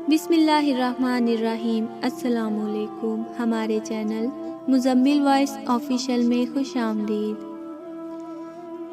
بسم اللہ الرحمن الرحیم۔ السلام علیکم۔ ہمارے چینل مزمل وائس آفیشیل میں خوش آمدید۔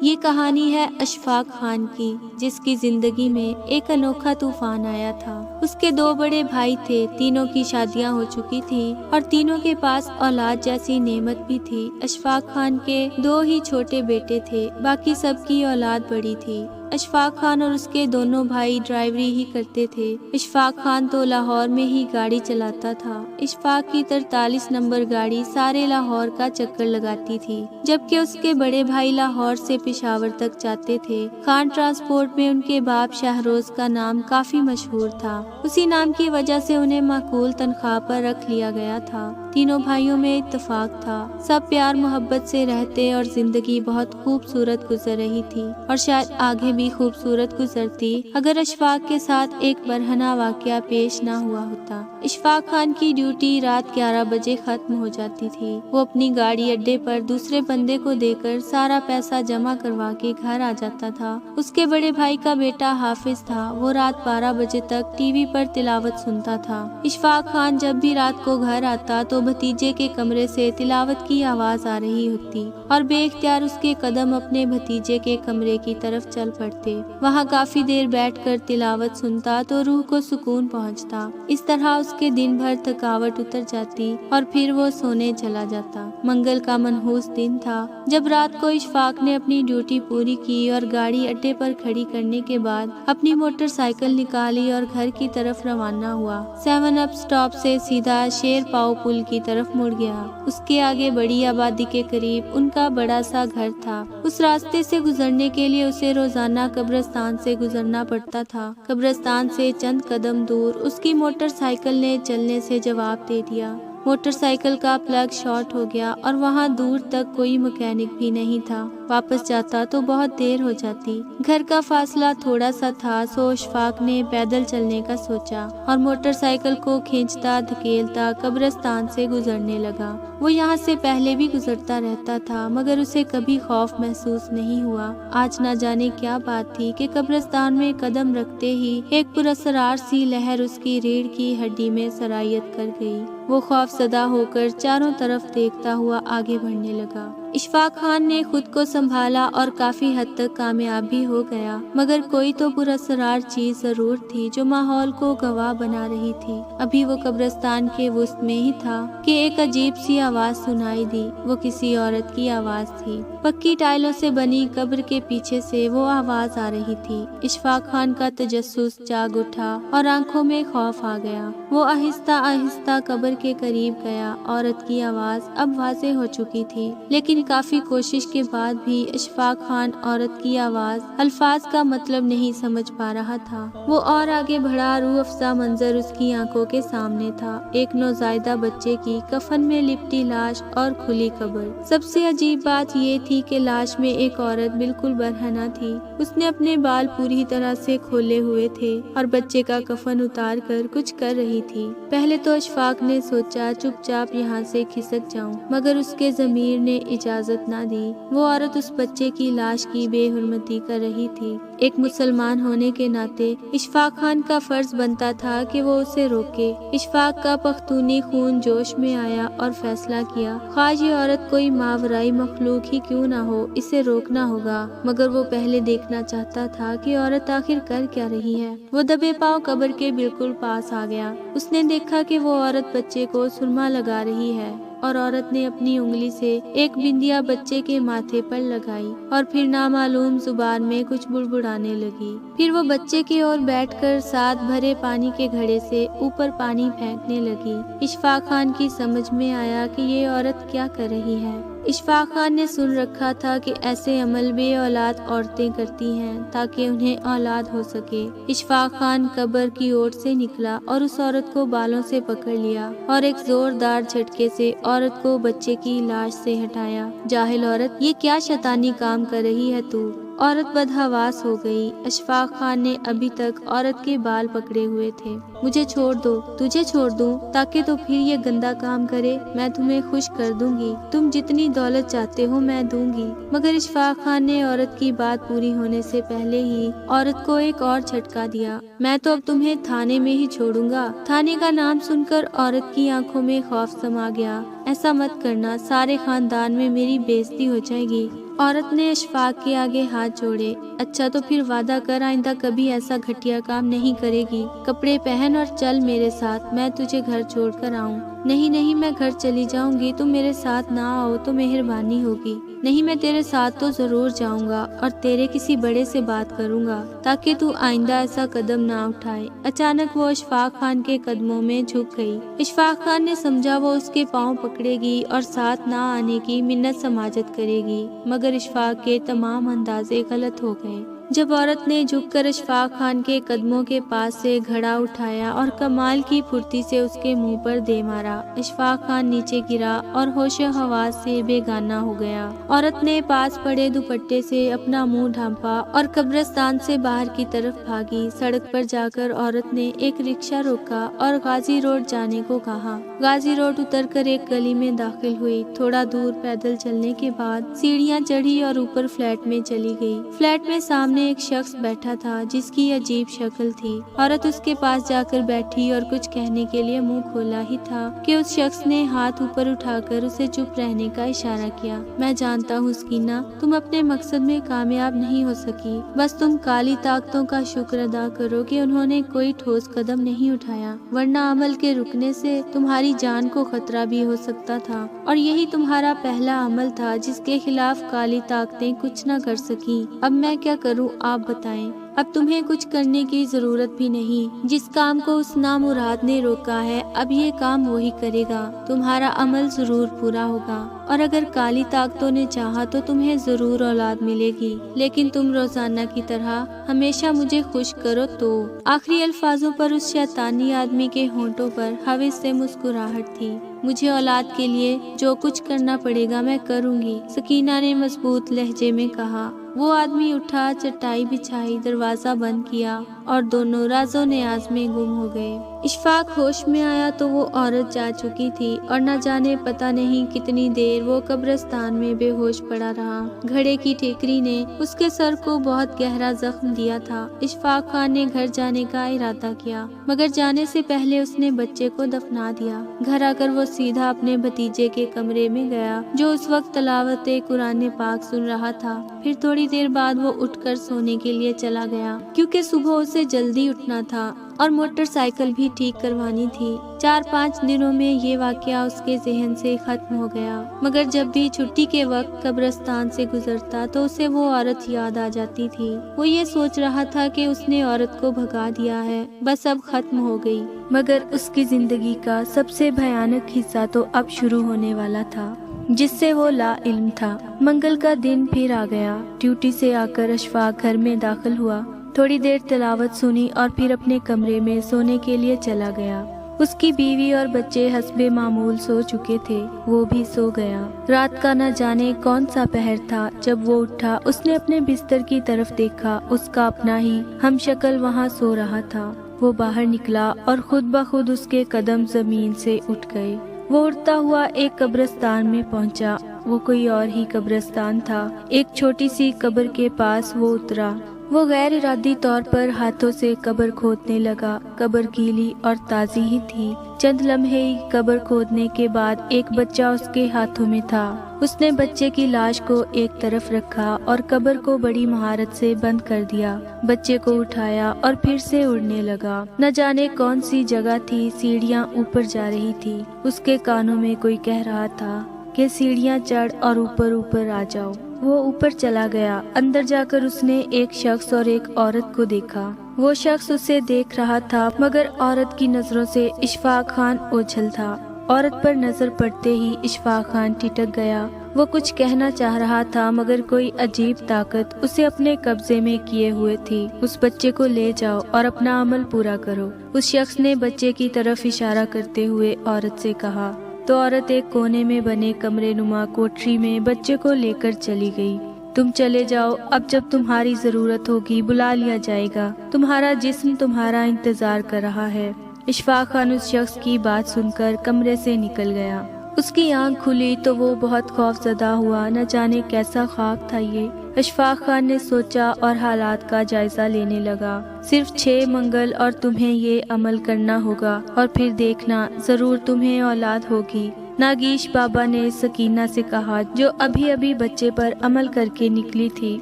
یہ کہانی ہے اشفاق خان کی، جس کی زندگی میں ایک انوکھا طوفان آیا تھا۔ اس کے 2 بڑے بھائی تھے، تینوں کی شادیاں ہو چکی تھیں اور تینوں کے پاس اولاد جیسی نعمت بھی تھی۔ اشفاق خان کے 2 ہی چھوٹے بیٹے تھے، باقی سب کی اولاد بڑی تھی۔ اشفاق خان اور اس کے دونوں بھائی ڈرائیوری ہی کرتے تھے۔ اشفاق خان تو لاہور میں ہی گاڑی چلاتا تھا۔ اشفاق کی 43 نمبر گاڑی سارے لاہور کا چکر لگاتی تھی، جبکہ اس کے بڑے بھائی لاہور سے پشاور تک جاتے تھے۔ خان ٹرانسپورٹ میں ان کے باپ شہروز کا نام کافی مشہور تھا، اسی نام کی وجہ سے انہیں معقول تنخواہ پر رکھ لیا گیا تھا۔ تینوں بھائیوں میں اتفاق تھا، سب پیار محبت سے رہتے اور زندگی بہت خوبصورت گزر رہی تھی، اور شاید آگے بھی خوبصورت گزرتی اگر اشفاق کے ساتھ ایک برہنہ واقعہ پیش نہ ہوا ہوتا۔ اشفاق خان کی ڈیوٹی رات 11 بجے ختم ہو جاتی تھی۔ وہ اپنی گاڑی اڈے پر دوسرے بندے کو دے کر سارا پیسہ جمع کروا کے گھر آ جاتا تھا۔ اس کے بڑے بھائی کا بیٹا حافظ تھا، وہ رات 12 بجے تک ٹی وی پر تلاوت سنتا تھا۔ اشفاق خان جب بھی رات کو گھر آتا تو بھتیجے کے کمرے سے تلاوت کی آواز آ رہی ہوتی اور بے اختیار اس کے قدم اپنے بھتیجے کے کمرے کی طرف چل پڑتے۔ وہاں کافی دیر بیٹھ کر تلاوت سنتا تو روح کو سکون پہنچتا۔ اس طرح اس کے دن بھر تھکاوٹ اتر جاتی اور پھر وہ سونے چلا جاتا۔ منگل کا منحوس دن تھا، جب رات کو اشفاق نے اپنی ڈیوٹی پوری کی اور گاڑی اڈے پر کھڑی کرنے کے بعد اپنی موٹر سائیکل نکالی اور گھر کی طرف روانہ ہوا۔ 7 اپ سٹاپ سے سیدھا شیر پاؤ پل کی طرف مڑ گیا۔ اس کے آگے بڑی آبادی کے قریب ان کا بڑا سا گھر تھا۔ اس راستے سے گزرنے کے لیے اسے روزانہ قبرستان سے گزرنا پڑتا تھا۔ قبرستان سے چند قدم دور اس کی موٹر سائیکل نے چلنے سے جواب دے دیا۔ موٹر سائیکل کا پلگ شارٹ ہو گیا اور وہاں دور تک کوئی مکینک بھی نہیں تھا۔ واپس جاتا تو بہت دیر ہو جاتی۔ گھر کا فاصلہ تھوڑا سا تھا، سو اشفاق نے پیدل چلنے کا سوچا اور موٹر سائیکل کو کھینچتا دھکیلتا قبرستان سے گزرنے لگا۔ وہ یہاں سے پہلے بھی گزرتا رہتا تھا، مگر اسے کبھی خوف محسوس نہیں ہوا۔ آج نہ جانے کیا بات تھی کہ قبرستان میں قدم رکھتے ہی ایک پراسرار سی لہر اس کی ریڑھ کی ہڈی میں سرایت کر گئی۔ وہ خوف زدہ ہو کر چاروں طرف دیکھتا ہوا آگے بڑھنے لگا۔ اشفاق خان نے خود کو سنبھالا اور کافی حد تک کامیاب بھی ہو گیا، مگر کوئی تو پراسرار چیز ضرور تھی جو ماحول کو گواہ بنا رہی تھی۔ ابھی وہ قبرستان کے وسط میں ہی تھا کہ ایک عجیب سی آواز سنائی دی۔ وہ کسی عورت کی آواز تھی۔ پکی ٹائلوں سے بنی قبر کے پیچھے سے وہ آواز آ رہی تھی۔ اشفاق خان کا تجسس جاگ اٹھا اور آنکھوں میں خوف آ گیا۔ وہ آہستہ آہستہ قبر کے قریب گیا۔ عورت کی آواز اب واضح ہو چکی تھی، لیکن کافی کوشش کے بعد بھی اشفاق خان عورت کی آواز الفاظ کا مطلب نہیں سمجھ پا رہا تھا۔ وہ اور آگے بڑھا، روح افزا منظر اس کی آنکھوں کے سامنے تھا۔ ایک نوزائیدہ بچے کی کفن میں لپٹی لاش اور کھلی قبر۔ سب سے عجیب بات یہ تھی کہ لاش میں ایک عورت بالکل برہنہ تھی۔ اس نے اپنے بال پوری طرح سے کھولے ہوئے تھے اور بچے کا کفن اتار کر کچھ کر رہی تھی۔ پہلے تو اشفاق نے سوچا چپ چاپ یہاں سے کھسک جاؤں، مگر اس کے ضمیر نے اجازت نہ دی۔ وہ عورت اس بچے کی لاش کی بے حرمتی کر رہی تھی۔ ایک مسلمان ہونے کے ناطے اشفاق خان کا فرض بنتا تھا کہ وہ اسے روکے۔ اشفاق کا پختونی خون جوش میں آیا اور فیصلہ کیا، خواہ یہ عورت کوئی ماورائی مخلوق ہی کیوں نہ ہو، اسے روکنا ہوگا۔ مگر وہ پہلے دیکھنا چاہتا تھا کہ عورت آخر کر کیا رہی ہے۔ وہ دبے پاؤں قبر کے بالکل پاس آ گیا۔ اس نے دیکھا کہ وہ عورت بچے کو سرما لگا رہی ہے، اور عورت نے اپنی انگلی سے ایک بندیا بچے کے ماتھے پر لگائی اور پھر نامعلوم زبان میں کچھ بڑبڑانے لگی۔ پھر وہ بچے کی اور بیٹھ کر ساتھ بھرے پانی کے گھڑے سے اوپر پانی پھینکنے لگی۔ اشفاق خان کی سمجھ میں آیا کہ یہ عورت کیا کر رہی ہے۔ اشفاق خان نے سن رکھا تھا کہ ایسے عمل بے اولاد عورتیں کرتی ہیں تاکہ انہیں اولاد ہو سکے۔ اشفاق خان قبر کی اوٹ سے نکلا اور اس عورت کو بالوں سے پکڑ لیا اور ایک زوردار جھٹکے سے عورت کو بچے کی لاش سے ہٹایا۔ جاہل عورت، یہ کیا شیطانی کام کر رہی ہے تو؟ عورت بدحواس ہو گئی۔ اشفاق خان نے ابھی تک عورت کے بال پکڑے ہوئے تھے۔ مجھے چھوڑ دو، تجھے چھوڑ دوں تاکہ تو پھر یہ گندا کام کرے؟ میں تمہیں خوش کر دوں گی، تم جتنی دولت چاہتے ہو میں دوں گی۔ مگر اشفاق خان نے عورت کی بات پوری ہونے سے پہلے ہی عورت کو ایک اور جھٹکا دیا۔ میں تو اب تمہیں تھانے میں ہی چھوڑوں گا۔ تھانے کا نام سن کر عورت کی آنکھوں میں خوف سما گیا۔ ایسا مت کرنا، سارے خاندان میں میری بےعزتی ہو جائے گی۔ عورت نے اشفاق کے آگے ہاتھ جوڑے۔ اچھا تو پھر وعدہ کر آئندہ کبھی ایسا گھٹیا کام نہیں کرے گی۔ کپڑے پہن اور چل میرے ساتھ، میں تجھے گھر چھوڑ کر آؤں۔ نہیں نہیں، میں گھر چلی جاؤں گی، تم میرے ساتھ نہ آؤ تو مہربانی ہوگی۔ نہیں، میں تیرے ساتھ تو ضرور جاؤں گا اور تیرے کسی بڑے سے بات کروں گا تاکہ تو آئندہ ایسا قدم نہ اٹھائے۔ اچانک وہ اشفاق خان کے قدموں میں جھک گئی۔ اشفاق خان نے سمجھا وہ اس کے پاؤں پکڑے گی اور ساتھ نہ آنے کی منت سماجت کرے گی، مگر اشفاق کے تمام اندازے غلط ہو گئے۔ جب عورت نے جھک کر اشفاق خان کے قدموں کے پاس سے گھڑا اٹھایا اور کمال کی پھرتی سے اس کے منہ پر دے مارا، اشفاق خان نیچے گرا اور ہوش و حواس سے بےگانہ ہو گیا۔ عورت نے پاس پڑے دوپٹے سے اپنا منہ ڈھانپا اور قبرستان سے باہر کی طرف بھاگی۔ سڑک پر جا کر عورت نے ایک رکشہ روکا اور غازی روڈ جانے کو کہا۔ غازی روڈ اتر کر ایک گلی میں داخل ہوئی۔ تھوڑا دور پیدل چلنے کے بعد سیڑھیاں چڑھی اور اوپر فلیٹ میں چلی گئی۔ فلیٹ میں سامنے ایک شخص بیٹھا تھا جس کی عجیب شکل تھی۔ عورت اس کے پاس جا کر بیٹھی اور کچھ کہنے کے لیے منہ کھولا ہی تھا کہ اس شخص نے ہاتھ اوپر اٹھا کر اسے چپ رہنے کا اشارہ کیا۔ میں جانتا ہوں سکینہ، تم اپنے مقصد میں کامیاب نہیں ہو سکی، بس تم کالی طاقتوں کا شکر ادا کرو کہ انہوں نے کوئی ٹھوس قدم نہیں اٹھایا، ورنہ عمل کے رکنے سے تمہاری جان کو خطرہ بھی ہو سکتا تھا، اور یہی تمہارا پہلا عمل تھا جس کے خلاف کالی طاقتیں کچھ نہ کر سکیں۔ اب میں کیا کروں آپ بتائیں؟ اب تمہیں کچھ کرنے کی ضرورت بھی نہیں۔ جس کام کو اس نامراد نے روکا ہے اب یہ کام وہی کرے گا۔ تمہارا عمل ضرور پورا ہوگا، اور اگر کالی طاقتوں نے چاہا تو تمہیں ضرور اولاد ملے گی، لیکن تم روزانہ کی طرح ہمیشہ مجھے خوش کرو تو۔ آخری الفاظوں پر اس شیطانی آدمی کے ہونٹوں پر حوث سے مسکراہٹ تھی۔ مجھے اولاد کے لیے جو کچھ کرنا پڑے گا میں کروں گی، سکینہ نے مضبوط لہجے میں کہا۔ وہ آدمی اٹھا، چٹائی بچھائی، دروازہ بند کیا اور دونوں راز و نیاز میں گم ہو گئے۔ اشفاق ہوش میں آیا تو وہ عورت جا چکی تھی اور نہ جانے پتہ نہیں کتنی دیر وہ قبرستان میں بے ہوش پڑا رہا۔ گھڑے کی ٹھیکری نے اس کے سر کو بہت گہرا زخم دیا تھا۔ اشفاق خان نے گھر جانے کا ارادہ کیا، مگر جانے سے پہلے اس نے بچے کو دفنا دیا۔ گھر آ کر وہ سیدھا اپنے بھتیجے کے کمرے میں گیا جو اس وقت تلاوت قرآن پاک سن رہا تھا۔ پھر تھوڑی دیر بعد وہ اٹھ کر سونے کے لیے چلا گیا، کیونکہ صبح اسے جلدی اٹھنا تھا اور موٹر سائیکل بھی ٹھیک کروانی تھی۔ 4-5 دنوں میں یہ واقعہ اس کے ذہن سے ختم ہو گیا، مگر جب بھی چھٹی کے وقت قبرستان سے گزرتا تو اسے وہ عورت یاد آ جاتی تھی۔ وہ یہ سوچ رہا تھا کہ اس نے عورت کو بھگا دیا ہے، بس اب ختم ہو گئی، مگر اس کی زندگی کا سب سے بھیانک حصہ تو اب شروع ہونے والا تھا جس سے وہ لا علم تھا۔ منگل کا دن پھر آ گیا۔ ڈیوٹی سے آ کر اشفاق گھر میں داخل ہوا، تھوڑی دیر تلاوت سنی اور پھر اپنے کمرے میں سونے کے لیے چلا گیا۔ اس کی بیوی اور بچے حسب معمول سو چکے تھے، وہ بھی سو گیا۔ رات کا نہ جانے کون سا پہر تھا، جب وہ اٹھا اس نے اپنے بستر کی طرف دیکھا، اس کا اپنا ہی ہم شکل وہاں سو رہا تھا۔ وہ باہر نکلا اور خود بخود اس کے قدم زمین سے اٹھ گئے۔ وہ اڑتا ہوا ایک قبرستان میں پہنچا۔ وہ کوئی اور ہی قبرستان تھا۔ ایک چھوٹی سی قبر کے پاس وہ اترا۔ وہ غیر ارادی طور پر ہاتھوں سے قبر کھودنے لگا۔ قبر گیلی اور تازی ہی تھی۔ چند لمحے ہی قبر کھودنے کے بعد ایک بچہ اس کے ہاتھوں میں تھا۔ اس نے بچے کی لاش کو ایک طرف رکھا اور قبر کو بڑی مہارت سے بند کر دیا۔ بچے کو اٹھایا اور پھر سے اڑنے لگا۔ نہ جانے کون سی جگہ تھی، سیڑھیاں اوپر جا رہی تھی۔ اس کے کانوں میں کوئی کہہ رہا تھا کہ سیڑھیاں چڑھ اور اوپر آ جاؤ۔ وہ اوپر چلا گیا۔ اندر جا کر اس نے ایک شخص اور ایک عورت کو دیکھا۔ وہ شخص اسے دیکھ رہا تھا، مگر عورت کی نظروں سے اشفاق خان اوجھل تھا۔ عورت پر نظر پڑتے ہی اشفاق خان ٹھٹک گیا۔ وہ کچھ کہنا چاہ رہا تھا، مگر کوئی عجیب طاقت اسے اپنے قبضے میں کیے ہوئے تھی۔ اس بچے کو لے جاؤ اور اپنا عمل پورا کرو، اس شخص نے بچے کی طرف اشارہ کرتے ہوئے عورت سے کہا۔ تو عورت ایک کونے میں بنے کمرے نما کوٹری میں بچے کو لے کر چلی گئی۔ تم چلے جاؤ، اب جب تمہاری ضرورت ہوگی بلا لیا جائے گا، تمہارا جسم تمہارا انتظار کر رہا ہے۔ اشفاق خان اس شخص کی بات سن کر کمرے سے نکل گیا۔ اس کی آنکھ کھلی تو وہ بہت خوف زدہ ہوا، نہ جانے کیسا خواب تھا یہ۔ اشفاق خان نے سوچا اور حالات کا جائزہ لینے لگا۔ صرف 6 منگل اور تمہیں یہ عمل کرنا ہوگا اور پھر دیکھنا ضرور تمہیں اولاد ہوگی۔ ناگیش بابا نے سکینہ سے کہا جو ابھی ابھی بچے پر عمل کر کے نکلی تھی،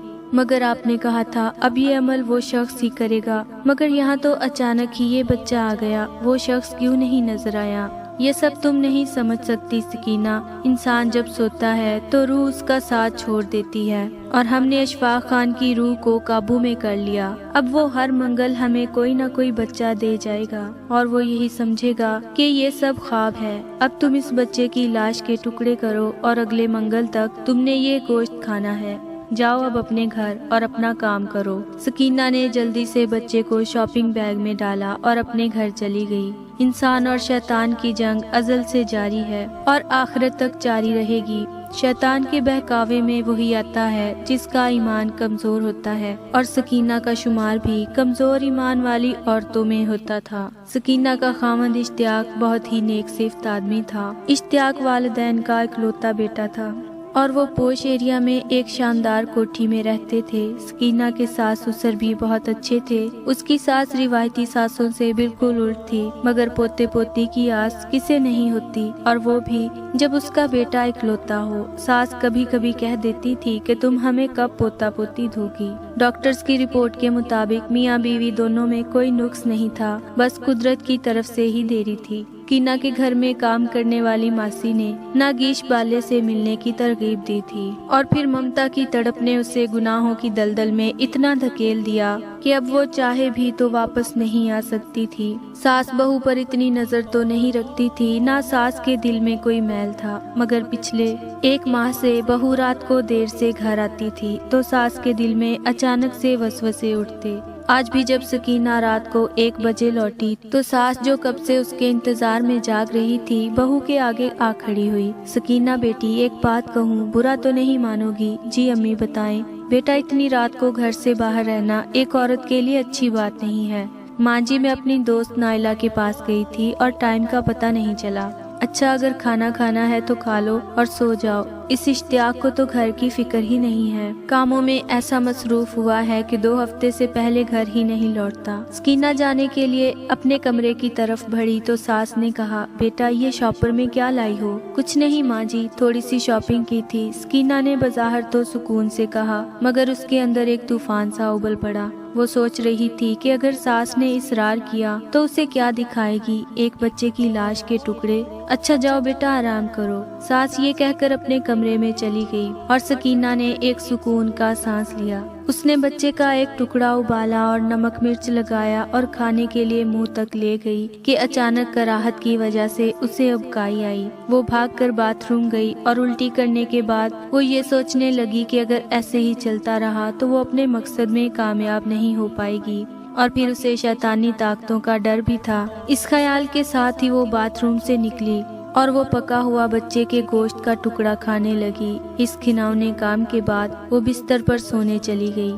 مگر آپ نے کہا تھا اب یہ عمل وہ شخص ہی کرے گا، مگر یہاں تو اچانک ہی یہ بچہ آ گیا، وہ شخص کیوں نہیں نظر آیا؟ یہ سب تم نہیں سمجھ سکتی سکینہ، انسان جب سوتا ہے تو روح اس کا ساتھ چھوڑ دیتی ہے، اور ہم نے اشفاق خان کی روح کو قابو میں کر لیا۔ اب وہ ہر منگل ہمیں کوئی نہ کوئی بچہ دے جائے گا اور وہ یہی سمجھے گا کہ یہ سب خواب ہے۔ اب تم اس بچے کی لاش کے ٹکڑے کرو اور اگلے منگل تک تم نے یہ گوشت کھانا ہے۔ جاؤ اب اپنے گھر اور اپنا کام کرو۔ سکینہ نے جلدی سے بچے کو شاپنگ بیگ میں ڈالا اور اپنے گھر چلی گئی۔ انسان اور شیطان کی جنگ ازل سے جاری ہے اور آخرت تک جاری رہے گی۔ شیطان کے بہکاوے میں وہی آتا ہے جس کا ایمان کمزور ہوتا ہے، اور سکینہ کا شمار بھی کمزور ایمان والی عورتوں میں ہوتا تھا۔ سکینہ کا خاوند اشتیاق بہت ہی نیک صفت آدمی تھا۔ اشتیاق والدین کا اکلوتا بیٹا تھا اور وہ پوش ایریا میں ایک شاندار کوٹھی میں رہتے تھے۔ سکینہ کے ساس سسر بھی بہت اچھے تھے۔ اس کی ساس روایتی ساسوں سے بالکل الٹ تھی، مگر پوتے پوتی کی آس کسے نہیں ہوتی، اور وہ بھی جب اس کا بیٹا اکلوتا ہو۔ ساس کبھی کبھی کہہ دیتی تھی کہ تم ہمیں کب پوتا پوتی دھوگی۔ ڈاکٹرز کی رپورٹ کے مطابق میاں بیوی دونوں میں کوئی نقص نہیں تھا، بس قدرت کی طرف سے ہی دیری تھی۔ سکینہ کے گھر میں کام کرنے والی ماسی نے ناگیش بالے سے ملنے کی ترغیب دی تھی، اور پھر ممتا کی تڑپ نے اسے گناہوں کی دلدل میں اتنا دھکیل دیا کہ اب وہ چاہے بھی تو واپس نہیں آ سکتی تھی۔ ساس بہو پر اتنی نظر تو نہیں رکھتی تھی، نہ ساس کے دل میں کوئی میل تھا، مگر پچھلے 1 ماہ سے بہو رات کو دیر سے گھر آتی تھی تو ساس کے دل میں اچانک سے وسوسے اٹھتے۔ آج بھی جب سکینہ رات کو 1 بجے لوٹی تو ساس جو کب سے اس کے انتظار میں جاگ رہی تھی بہو کے آگے آ کھڑی ہوئی۔ سکینہ بیٹی ایک بات کہوں، برا تو نہیں مانو گی؟ جی امی بتائیں۔ بیٹا اتنی رات کو گھر سے باہر رہنا ایک عورت کے لیے اچھی بات نہیں ہے۔ ماں جی میں اپنی دوست نائلہ کے پاس گئی تھی اور ٹائم کا پتہ نہیں چلا۔ اچھا اگر کھانا کھانا ہے تو کھا لو اور سو جاؤ۔ اس اشتیاق کو تو گھر کی فکر ہی نہیں ہے، کاموں میں ایسا مصروف ہوا ہے کہ 2 ہفتے سے پہلے گھر ہی نہیں لوٹتا۔ سکینہ جانے کے لیے اپنے کمرے کی طرف بڑھی تو ساس نے کہا بیٹا یہ شاپر میں کیا لائی ہو؟ کچھ نہیں ماں جی، تھوڑی سی شاپنگ کی تھی۔ سکینہ نے بظاہر تو سکون سے کہا، مگر اس کے اندر ایک طوفان سا ابل پڑا۔ وہ سوچ رہی تھی کہ اگر ساس نے اصرار کیا تو اسے کیا دکھائے گی، ایک بچے کی لاش کے ٹکڑے؟ اچھا جاؤ بیٹا آرام کرو۔ ساس یہ کہہ کر اپنے کمرے میں چلی گئی اور سکینہ نے ایک سکون کا سانس لیا۔ اس نے بچے کا ایک ٹکڑا ابالا اور نمک مرچ لگایا اور کھانے کے لیے منہ تک لے گئی کہ اچانک کراہت کی وجہ سے اسے ابکائی آئی۔ وہ بھاگ کر باتھ روم گئی اور الٹی کرنے کے بعد وہ یہ سوچنے لگی کہ اگر ایسے ہی چلتا رہا تو وہ اپنے مقصد میں کامیاب نہیں ہو پائے گی، اور پھر اسے شیطانی طاقتوں کا ڈر بھی تھا۔ اس خیال کے ساتھ ہی وہ باتھ روم سے نکلی اور وہ پکا ہوا بچے کے گوشت کا ٹکڑا کھانے لگی۔ اس گھناؤنے کام کے بعد وہ بستر پر سونے چلی گئی۔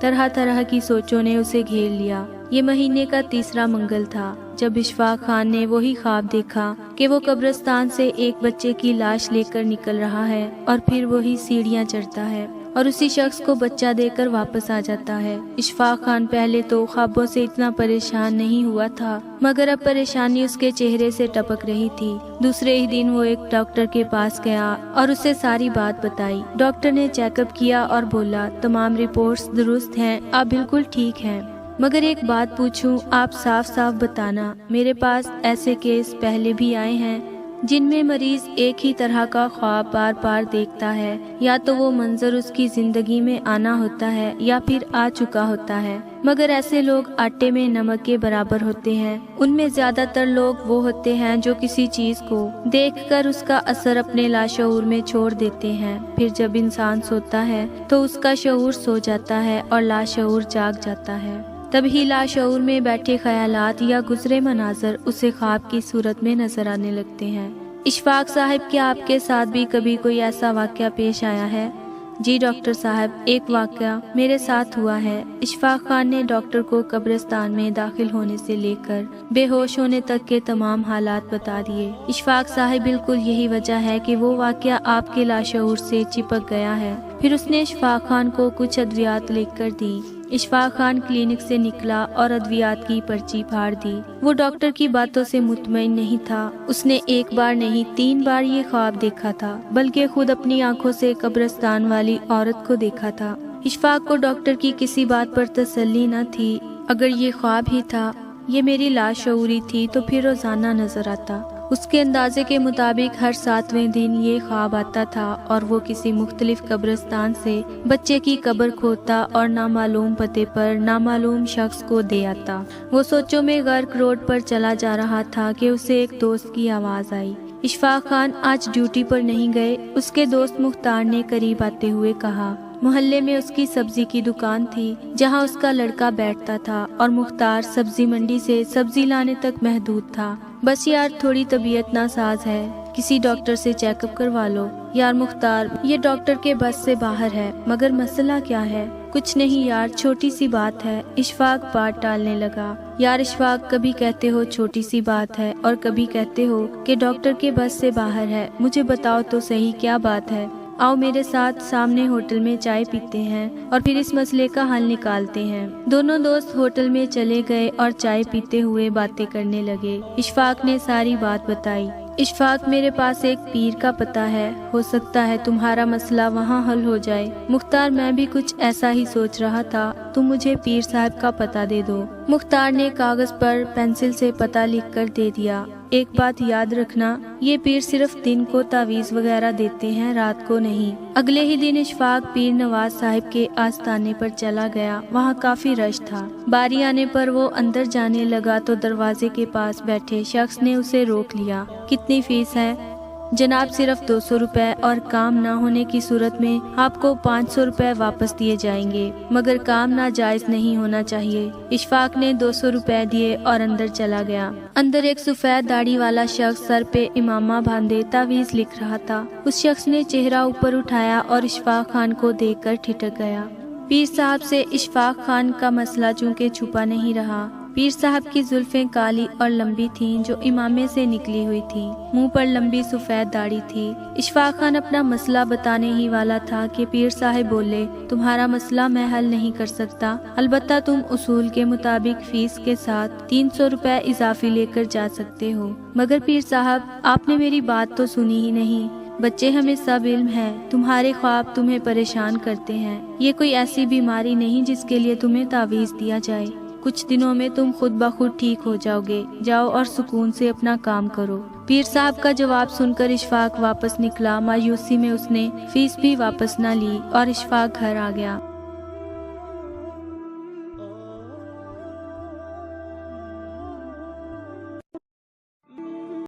طرح طرح کی سوچوں نے اسے گھیر لیا۔ یہ مہینے کا 3 منگل تھا جب اشفاق خان نے وہی خواب دیکھا کہ وہ قبرستان سے ایک بچے کی لاش لے کر نکل رہا ہے اور پھر وہی سیڑھیاں چڑھتا ہے اور اسی شخص کو بچہ دے کر واپس آ جاتا ہے۔ اشفاق خان پہلے تو خوابوں سے اتنا پریشان نہیں ہوا تھا، مگر اب پریشانی اس کے چہرے سے ٹپک رہی تھی۔ دوسرے ہی دن وہ ایک ڈاکٹر کے پاس گیا اور اسے ساری بات بتائی۔ ڈاکٹر نے چیک اپ کیا اور بولا تمام رپورٹس درست ہیں، آپ بالکل ٹھیک ہیں، مگر ایک بات پوچھوں، آپ صاف صاف بتانا، میرے پاس ایسے کیس پہلے بھی آئے ہیں جن میں مریض ایک ہی طرح کا خواب بار بار دیکھتا ہے، یا تو وہ منظر اس کی زندگی میں آنا ہوتا ہے یا پھر آ چکا ہوتا ہے، مگر ایسے لوگ آٹے میں نمک کے برابر ہوتے ہیں۔ ان میں زیادہ تر لوگ وہ ہوتے ہیں جو کسی چیز کو دیکھ کر اس کا اثر اپنے لاشعور میں چھوڑ دیتے ہیں، پھر جب انسان سوتا ہے تو اس کا شعور سو جاتا ہے اور لاشعور جاگ جاتا ہے، تبھی لاشعور میں بیٹھے خیالات یا گزرے مناظر اسے خواب کی صورت میں نظر آنے لگتے ہیں۔ اشفاق صاحب، کیا آپ کے ساتھ بھی کبھی کوئی ایسا واقعہ پیش آیا ہے؟ جی ڈاکٹر صاحب، ایک واقعہ میرے ساتھ ہوا ہے۔ اشفاق خان نے ڈاکٹر کو قبرستان میں داخل ہونے سے لے کر بے ہوش ہونے تک کے تمام حالات بتا دیے۔ اشفاق صاحب، بالکل یہی وجہ ہے کہ وہ واقعہ آپ کے لاشعور سے چپک گیا ہے۔ پھر اس نے اشفاق خان کو کچھ ادویات لکھ کر دی۔ اشفاق خان کلینک سے نکلا اور ادویات کی پرچی پھاڑ دی۔ وہ ڈاکٹر کی باتوں سے مطمئن نہیں تھا۔ اس نے ایک بار نہیں 3 بار یہ خواب دیکھا تھا، بلکہ خود اپنی آنکھوں سے قبرستان والی عورت کو دیکھا تھا۔ اشفاق کو ڈاکٹر کی کسی بات پر تسلی نہ تھی۔ اگر یہ خواب ہی تھا، یہ میری لاشعوری تھی، تو پھر روزانہ نظر آتا۔ اس کے اندازے کے مطابق ہر 7ویں دن یہ خواب آتا تھا اور وہ کسی مختلف قبرستان سے بچے کی قبر کھودتا اور نامعلوم پتے پر نامعلوم شخص کو دے آتا۔ وہ سوچوں میں غرق روڈ پر چلا جا رہا تھا کہ اسے ایک دوست کی آواز آئی۔ اشفاق خان آج ڈیوٹی پر نہیں گئے؟ اس کے دوست مختار نے قریب آتے ہوئے کہا۔ محلے میں اس کی سبزی کی دکان تھی جہاں اس کا لڑکا بیٹھتا تھا، اور مختار سبزی منڈی سے سبزی لانے تک محدود تھا۔ بس یار، تھوڑی طبیعت ناساز ہے، کسی ڈاکٹر سے چیک اپ کروا لو۔ یار مختار، یہ ڈاکٹر کے بس سے باہر ہے، مگر مسئلہ کیا ہے؟ کچھ نہیں یار، چھوٹی سی بات ہے۔ اشفاق بات ٹالنے لگا۔ یار اشفاق، کبھی کہتے ہو چھوٹی سی بات ہے اور کبھی کہتے ہو کہ ڈاکٹر کے بس سے باہر ہے۔ مجھے بتاؤ تو صحیح، کیا بات ہے؟ آؤ میرے ساتھ، سامنے ہوٹل میں چائے پیتے ہیں اور پھر اس مسئلے کا حل نکالتے ہیں۔ دونوں دوست ہوٹل میں چلے گئے اور چائے پیتے ہوئے باتیں کرنے لگے۔ اشفاق نے ساری بات بتائی۔ اشفاق، میرے پاس ایک پیر کا پتہ ہے، ہو سکتا ہے تمہارا مسئلہ وہاں حل ہو جائے۔ مختار، میں بھی کچھ ایسا ہی سوچ رہا تھا، تم مجھے پیر صاحب کا پتہ دے دو۔ مختار نے کاغذ پر پینسل سے پتہ لکھ کر دے دیا۔ ایک بات یاد رکھنا، یہ پیر صرف دن کو تعویذ وغیرہ دیتے ہیں، رات کو نہیں۔ اگلے ہی دن اشفاق پیر نواز صاحب کے آستانے پر چلا گیا۔ وہاں کافی رش تھا۔ باری آنے پر وہ اندر جانے لگا تو دروازے کے پاس بیٹھے شخص نے اسے روک لیا۔ کتنی فیس ہے؟ جناب، صرف 200 روپے، اور کام نہ ہونے کی صورت میں آپ کو 500 روپے واپس دیے جائیں گے، مگر کام ناجائز نہیں ہونا چاہیے۔ اشفاق نے 200 روپے دیے اور اندر چلا گیا۔ اندر ایک سفید داڑھی والا شخص سر پہ امامہ باندھے تعویذ لکھ رہا تھا۔ اس شخص نے چہرہ اوپر اٹھایا اور اشفاق خان کو دیکھ کر ٹھٹک گیا۔ پیر صاحب سے اشفاق خان کا مسئلہ چونکہ چھپا نہیں رہا۔ پیر صاحب کی زلفیں کالی اور لمبی تھیں جو امامے سے نکلی ہوئی تھیں، منہ پر لمبی سفید داڑھی تھی۔ اشفاق خان اپنا مسئلہ بتانے ہی والا تھا کہ پیر صاحب بولے، تمہارا مسئلہ میں حل نہیں کر سکتا، البتہ تم اصول کے مطابق فیس کے ساتھ 300 روپے اضافی لے کر جا سکتے ہو۔ مگر پیر صاحب، آپ نے میری بات تو سنی ہی نہیں۔ بچے، ہمیں سب علم ہے، تمہارے خواب تمہیں پریشان کرتے ہیں۔ یہ کوئی ایسی بیماری نہیں جس کے لیے تمہیں تعویذ دیا جائے۔ کچھ دنوں میں تم خود بخود ٹھیک ہو جاؤ گے، جاؤ اور سکون سے اپنا کام کرو۔ پیر صاحب کا جواب سن کر اشفاق واپس نکلا۔ مایوسی میں اس نے فیس بھی واپس نہ لی اور اشفاق گھر آ گیا۔